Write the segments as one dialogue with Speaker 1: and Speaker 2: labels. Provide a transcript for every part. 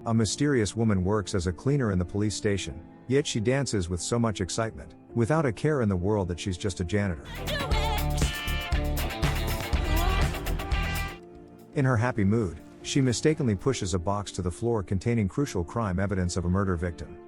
Speaker 1: A mysterious woman works as a cleaner in the police station, yet she dances with so much excitement, without a care in the world that she's just a janitor. In her happy mood, she mistakenly pushes a box to the floor containing crucial crime evidence of a murder victim.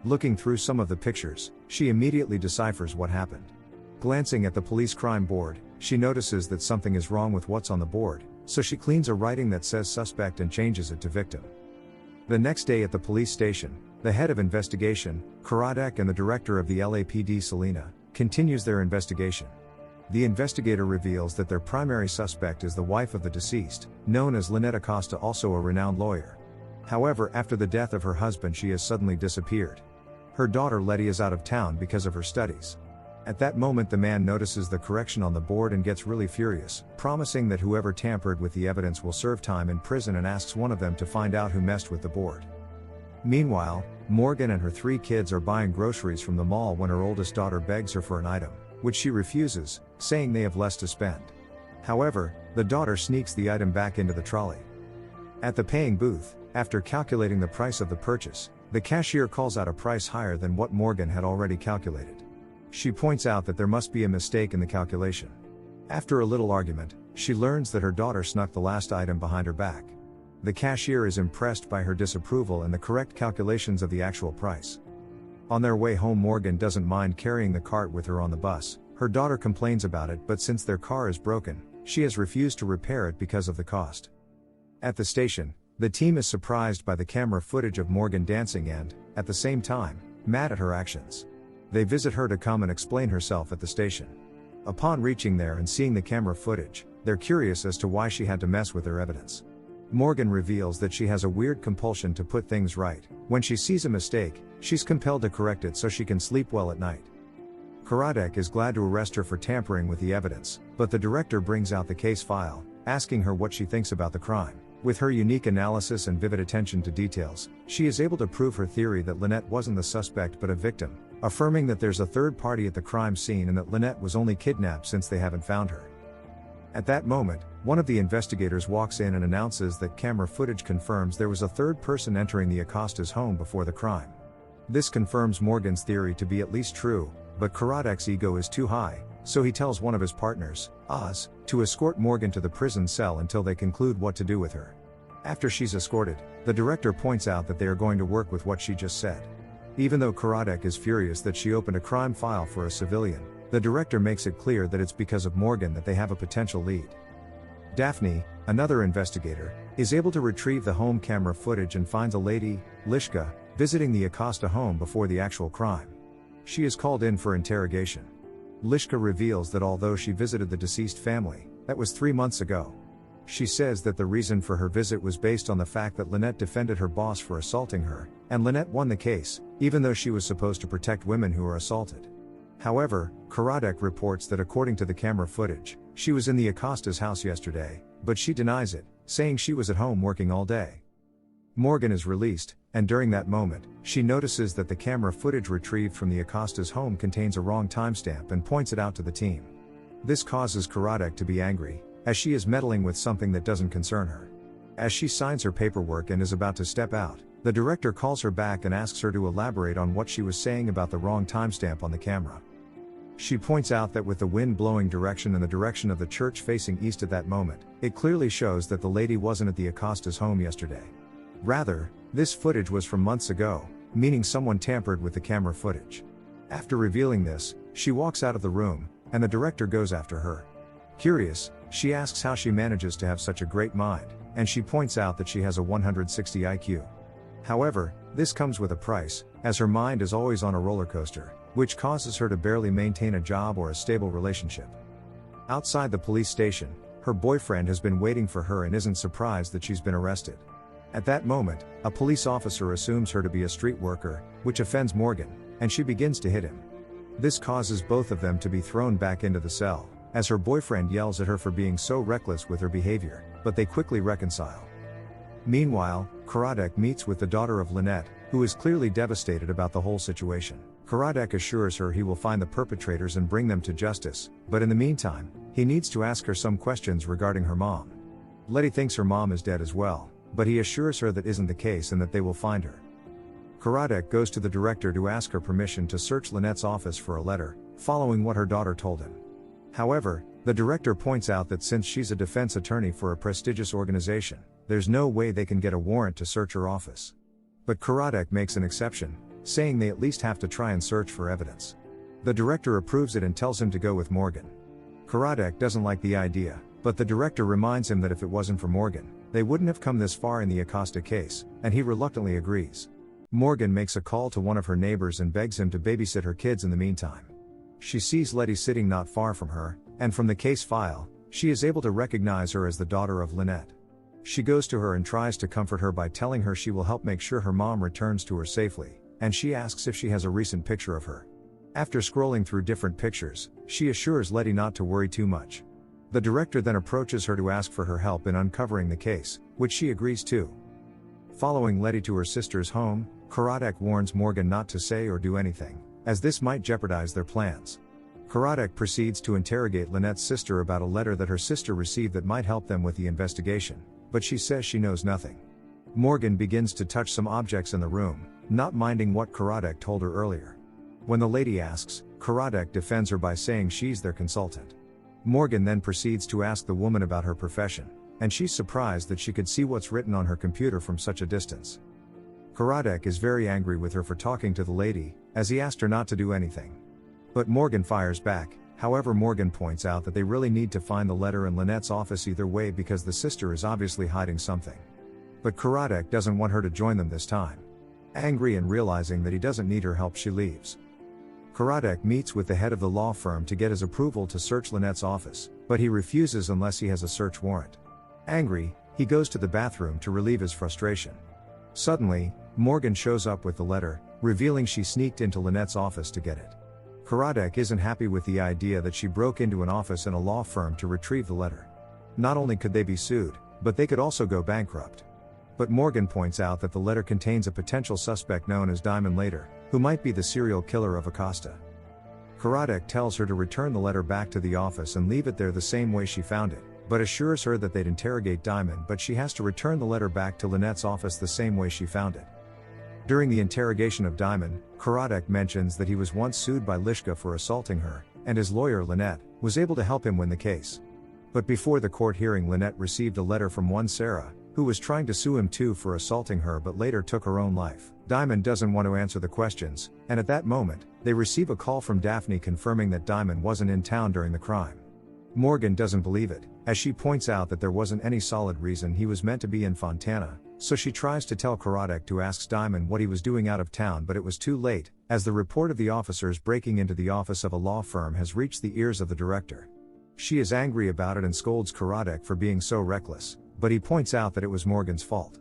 Speaker 1: Looking through some of the pictures, she immediately deciphers what happened. Glancing at the police crime board, she notices that something is wrong with what's on the board, so she cleans a writing that says suspect and changes it to victim. The next day at the police station, the head of investigation, Karadek, and the director of the LAPD, Selena, continues their investigation. The investigator reveals that their primary suspect is the wife of the deceased, known as Lynette Acosta, also a renowned lawyer. However, after the death of her husband, she has suddenly disappeared. Her daughter Letty is out of town because of her studies. At that moment, the man notices the correction on the board and gets really furious, promising that whoever tampered with the evidence will serve time in prison, and asks one of them to find out who messed with the board. Meanwhile, Morgan and her 3 kids are buying groceries from the mall when her oldest daughter begs her for an item, which she refuses, saying they have less to spend. However, the daughter sneaks the item back into the trolley. At the paying booth, after calculating the price of the purchase, the cashier calls out a price higher than what Morgan had already calculated. She points out that there must be a mistake in the calculation. After a little argument, she learns that her daughter snuck the last item behind her back. The cashier is impressed by her disapproval and the correct calculations of the actual price. On their way home, Morgan doesn't mind carrying the cart with her on the bus. Her daughter complains about it, but since their car is broken, she has refused to repair it because of the cost. At the station, the team is surprised by the camera footage of Morgan dancing and, at the same time, mad at her actions. They visit her to come and explain herself at the station. Upon reaching there and seeing the camera footage, they're curious as to why she had to mess with their evidence. Morgan reveals that she has a weird compulsion to put things right. When she sees a mistake, she's compelled to correct it so she can sleep well at night. Karadek is glad to arrest her for tampering with the evidence, but the director brings out the case file, asking her what she thinks about the crime. With her unique analysis and vivid attention to details, she is able to prove her theory that Lynette wasn't the suspect but a victim, affirming that there's a third party at the crime scene and that Lynette was only kidnapped since they haven't found her. At that moment, one of the investigators walks in and announces that camera footage confirms there was a third person entering the Acosta's home before the crime. This confirms Morgan's theory to be at least true, but Karadek's ego is too high, so he tells one of his partners, Oz, to escort Morgan to the prison cell until they conclude what to do with her. After she's escorted, the director points out that they are going to work with what she just said. Even though Karadek is furious that she opened a crime file for a civilian, the director makes it clear that it's because of Morgan that they have a potential lead. Daphne, another investigator, is able to retrieve the home camera footage and finds a lady, Lishka, visiting the Acosta home before the actual crime. She is called in for interrogation. Lishka reveals that although she visited the deceased family, that was 3 months ago. She says that the reason for her visit was based on the fact that Lynette defended her boss for assaulting her, and Lynette won the case, even though she was supposed to protect women who are assaulted. However, Karadek reports that according to the camera footage, she was in the Acosta's house yesterday, but she denies it, saying she was at home working all day. Morgan is released, and during that moment, she notices that the camera footage retrieved from the Acosta's home contains a wrong timestamp and points it out to the team. This causes Karadek to be angry, as she is meddling with something that doesn't concern her. As she signs her paperwork and is about to step out, the director calls her back and asks her to elaborate on what she was saying about the wrong timestamp on the camera. She points out that with the wind blowing direction and the direction of the church facing east at that moment, it clearly shows that the lady wasn't at the Acosta's home yesterday. Rather, this footage was from months ago, meaning someone tampered with the camera footage. After revealing this, she walks out of the room, and the director goes after her. Curious, she asks how she manages to have such a great mind, and she points out that she has a 160 IQ. However, this comes with a price, as her mind is always on a roller coaster, which causes her to barely maintain a job or a stable relationship. Outside the police station, her boyfriend has been waiting for her and isn't surprised that she's been arrested. At that moment, a police officer assumes her to be a street worker, which offends Morgan, and she begins to hit him. This causes both of them to be thrown back into the cell, as her boyfriend yells at her for being so reckless with her behavior, but they quickly reconcile. Meanwhile, Karadek meets with the daughter of Lynette, who is clearly devastated about the whole situation. Karadek assures her he will find the perpetrators and bring them to justice, but in the meantime, he needs to ask her some questions regarding her mom. Letty thinks her mom is dead as well, but he assures her that isn't the case and that they will find her. Karadek goes to the director to ask her permission to search Lynette's office for a letter, following what her daughter told him. However, the director points out that since she's a defense attorney for a prestigious organization, there's no way they can get a warrant to search her office. But Karadek makes an exception, saying they at least have to try and search for evidence. The director approves it and tells him to go with Morgan. Karadek doesn't like the idea, but the director reminds him that if it wasn't for Morgan, they wouldn't have come this far in the Acosta case, and he reluctantly agrees. Morgan makes a call to one of her neighbors and begs him to babysit her kids in the meantime. She sees Letty sitting not far from her, and from the case file, she is able to recognize her as the daughter of Lynette. She goes to her and tries to comfort her by telling her she will help make sure her mom returns to her safely, and she asks if she has a recent picture of her. After scrolling through different pictures, she assures Letty not to worry too much. The director then approaches her to ask for her help in uncovering the case, which she agrees to. Following Letty to her sister's home, Karadek warns Morgan not to say or do anything, as this might jeopardize their plans. Karadek proceeds to interrogate Lynette's sister about a letter that her sister received that might help them with the investigation, but she says she knows nothing. Morgan begins to touch some objects in the room, not minding what Karadek told her earlier. When the lady asks, Karadek defends her by saying she's their consultant. Morgan then proceeds to ask the woman about her profession, and she's surprised that she could see what's written on her computer from such a distance. Karadek is very angry with her for talking to the lady, as he asked her not to do anything. But Morgan fires back. However, Morgan points out that they really need to find the letter in Lynette's office either way because the sister is obviously hiding something. But Karadek doesn't want her to join them this time. Angry and realizing that he doesn't need her help, she leaves. Karadek meets with the head of the law firm to get his approval to search Lynette's office, but he refuses unless he has a search warrant. Angry, he goes to the bathroom to relieve his frustration. Suddenly, Morgan shows up with the letter, revealing she sneaked into Lynette's office to get it. Karadek isn't happy with the idea that she broke into an office in a law firm to retrieve the letter. Not only could they be sued, but they could also go bankrupt. But Morgan points out that the letter contains a potential suspect known as Diamond later, who might be the serial killer of Acosta. Karadek tells her to return the letter back to the office and leave it there the same way she found it, but assures her that they'd interrogate Diamond, but she has to return the letter back to Lynette's office the same way she found it. During the interrogation of Diamond, Karadek mentions that he was once sued by Lishka for assaulting her, and his lawyer Lynette was able to help him win the case. But before the court hearing, Lynette received a letter from one Sarah, who was trying to sue him too for assaulting her but later took her own life. Diamond doesn't want to answer the questions, and at that moment, they receive a call from Daphne confirming that Diamond wasn't in town during the crime. Morgan doesn't believe it, as she points out that there wasn't any solid reason he was meant to be in Fontana, so she tries to tell Karadek to ask Diamond what he was doing out of town, but it was too late, as the report of the officers breaking into the office of a law firm has reached the ears of the director. She is angry about it and scolds Karadek for being so reckless, but he points out that it was Morgan's fault.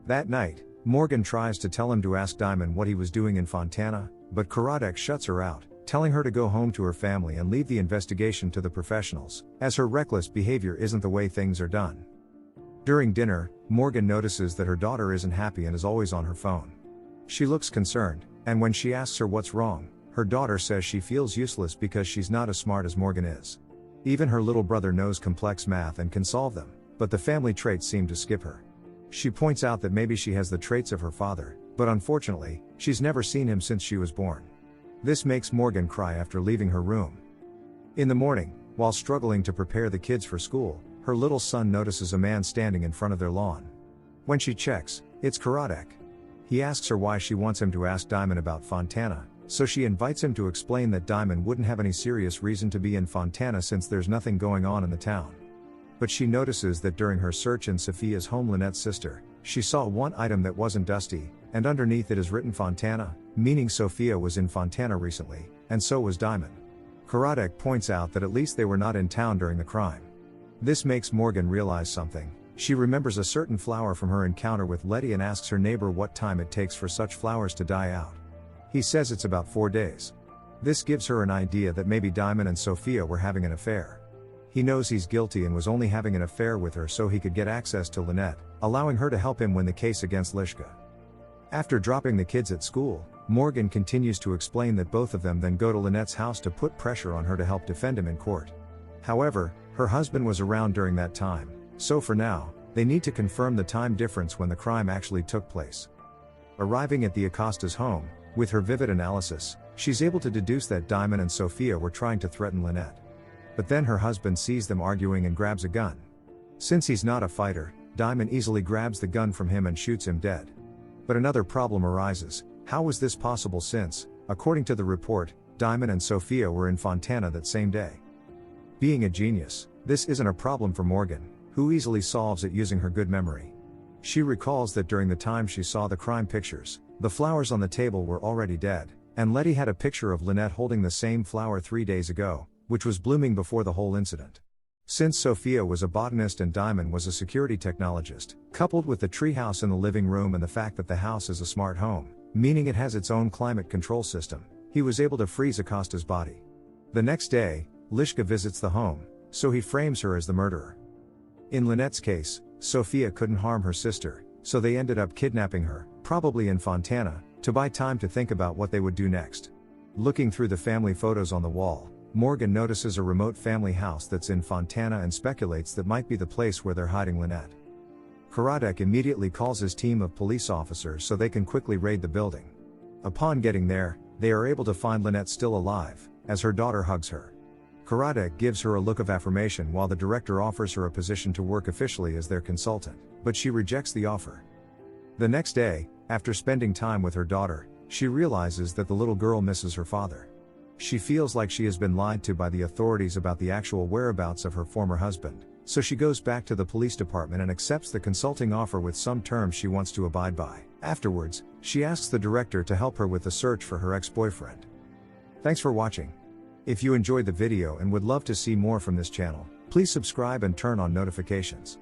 Speaker 1: That night, Morgan tries to tell him to ask Diamond what he was doing in Fontana, but Karadek shuts her out, telling her to go home to her family and leave the investigation to the professionals, as her reckless behavior isn't the way things are done. During dinner, Morgan notices that her daughter isn't happy and is always on her phone. She looks concerned, and when she asks her what's wrong, her daughter says she feels useless because she's not as smart as Morgan is. Even her little brother knows complex math and can solve them, but the family traits seem to skip her. She points out that maybe she has the traits of her father, but unfortunately, she's never seen him since she was born. This makes Morgan cry after leaving her room. In the morning, while struggling to prepare the kids for school, her little son notices a man standing in front of their lawn. When she checks, it's Karadek. He asks her why she wants him to ask Diamond about Fontana, so she invites him to explain that Diamond wouldn't have any serious reason to be in Fontana since there's nothing going on in the town. But she notices that during her search in Sophia's home, Lynette's sister, she saw one item that wasn't dusty, and underneath it is written Fontana, meaning Sophia was in Fontana recently, and so was Diamond. Karadek points out that at least they were not in town during the crime. This makes Morgan realize something. She remembers a certain flower from her encounter with Letty and asks her neighbor what time it takes for such flowers to die out. He says it's about 4 days. This gives her an idea that maybe Diamond and Sophia were having an affair. He knows he's guilty and was only having an affair with her so he could get access to Lynette, allowing her to help him win the case against Lishka. After dropping the kids at school, Morgan continues to explain that both of them then go to Lynette's house to put pressure on her to help defend him in court. However, her husband was around during that time, so for now, They need to confirm the time difference when the crime actually took place. Arriving at the Acosta's home, with her vivid analysis, she's able to deduce that Diamond and Sophia were trying to threaten Lynette. But then her husband sees them arguing and grabs a gun. Since he's not a fighter, Diamond easily grabs the gun from him and shoots him dead. But another problem arises. How was this possible since, according to the report, Diamond and Sophia were in Fontana that same day? Being a genius, this isn't a problem for Morgan, who easily solves it using her good memory. She recalls that during the time she saw the crime pictures, the flowers on the table were already dead, and Letty had a picture of Lynette holding the same flower 3 days ago, which was blooming before the whole incident. Since Sophia was a botanist and Diamond was a security technologist, coupled with the treehouse in the living room and the fact that the house is a smart home, meaning it has its own climate control system, he was able to freeze Acosta's body. The next day, Lishka visits the home, so he frames her as the murderer. In Lynette's case, Sophia couldn't harm her sister, so they ended up kidnapping her, probably in Fontana, to buy time to think about what they would do next. Looking through the family photos on the wall, Morgan notices a remote family house that's in Fontana and speculates that might be the place where they're hiding Lynette. Karadek immediately calls his team of police officers so they can quickly raid the building. Upon getting there, they are able to find Lynette still alive, as her daughter hugs her. Karadek gives her a look of affirmation while the director offers her a position to work officially as their consultant, but she rejects the offer. The next day, after spending time with her daughter, she realizes that the little girl misses her father. She feels like she has been lied to by the authorities about the actual whereabouts of her former husband, so she goes back to the police department and accepts the consulting offer with some terms she wants to abide by. Afterwards, she asks the director to help her with the search for her ex-boyfriend. Thanks for watching. If you enjoyed the video and would love to see more from this channel, please subscribe and turn on notifications.